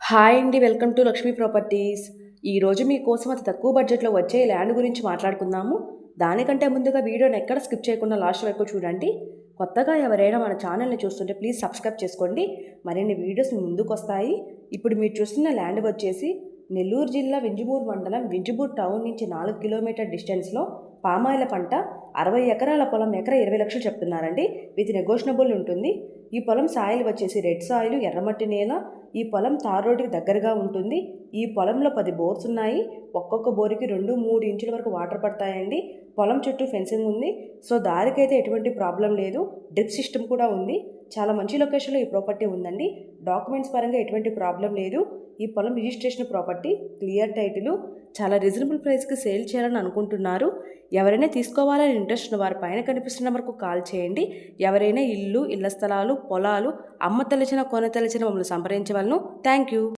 Hi అండి, welcome to Lakshmi properties. ఈరోజు మీకోసం అతి తక్కువ బడ్జెట్లో వచ్చే ల్యాండ్ గురించి మాట్లాడుకుందాము. దానికంటే ముందుగా వీడియోని ఎక్కడ స్కిప్ చేయకుండా లాస్ట్ వరకు చూడండి. కొత్తగా ఎవరైనా మన ఛానల్ని చూస్తుంటే ప్లీజ్ సబ్స్క్రైబ్ చేసుకోండి. మరిన్ని వీడియోస్ ముందుకు వస్తాయి. ఇప్పుడు మీరు చూస్తున్న ల్యాండ్ వచ్చేసి నెల్లూరు జిల్లా వింజమూరు మండలం వింజమూరు టౌన్ నుంచి 4 కిలోమీటర్ డిస్టెన్స్లో పామాయిల పంట 60 ఎకరాల పొలం ఎకరా 20 లక్షలు చెప్తున్నారండి. విత్ నెగోషియబుల్ ఉంటుంది. ఈ పొలం సాయిల్ వచ్చేసి రెడ్ సాయిల్, ఎర్రమట్టి నేల. ఈ పొలం తార్ రోడ్డుకి దగ్గరగా ఉంటుంది. ఈ పొలంలో 10 బోర్స్ ఉన్నాయి. ఒక్కొక్క బోర్కి 2-3 ఇంచుల వరకు వాటర్ పడతాయండి. పొలం చుట్టూ ఫెన్సింగ్ ఉంది. సో దారికైతే ఎటువంటి ప్రాబ్లం లేదు. డ్రిప్ సిస్టమ్ కూడా ఉంది. చాలా మంచి లొకేషన్లో ఈ ప్రాపర్టీ ఉందండి. డాక్యుమెంట్స్ పరంగా ఎటువంటి ప్రాబ్లం లేదు. ఈ పొలం రిజిస్ట్రేషన్ ప్రాపర్టీ, క్లియర్ టైటిల్, చాలా రీజనబుల్ ప్రైస్కి సేల్ చేయాలని అనుకుంటున్నారు. ఎవరైనా తీసుకోవాలని ఇంట్రెస్ట్ ఉన్న వారి పైన కనిపిస్తున్న నెంబర్కు కాల్ చేయండి. ఎవరైనా ఇళ్ల స్థలాలు, పొలాలు అమ్మ తెలిసిన కొన తెలిసిన మమ్మల్ని సంప్రదించవలను. Thank you.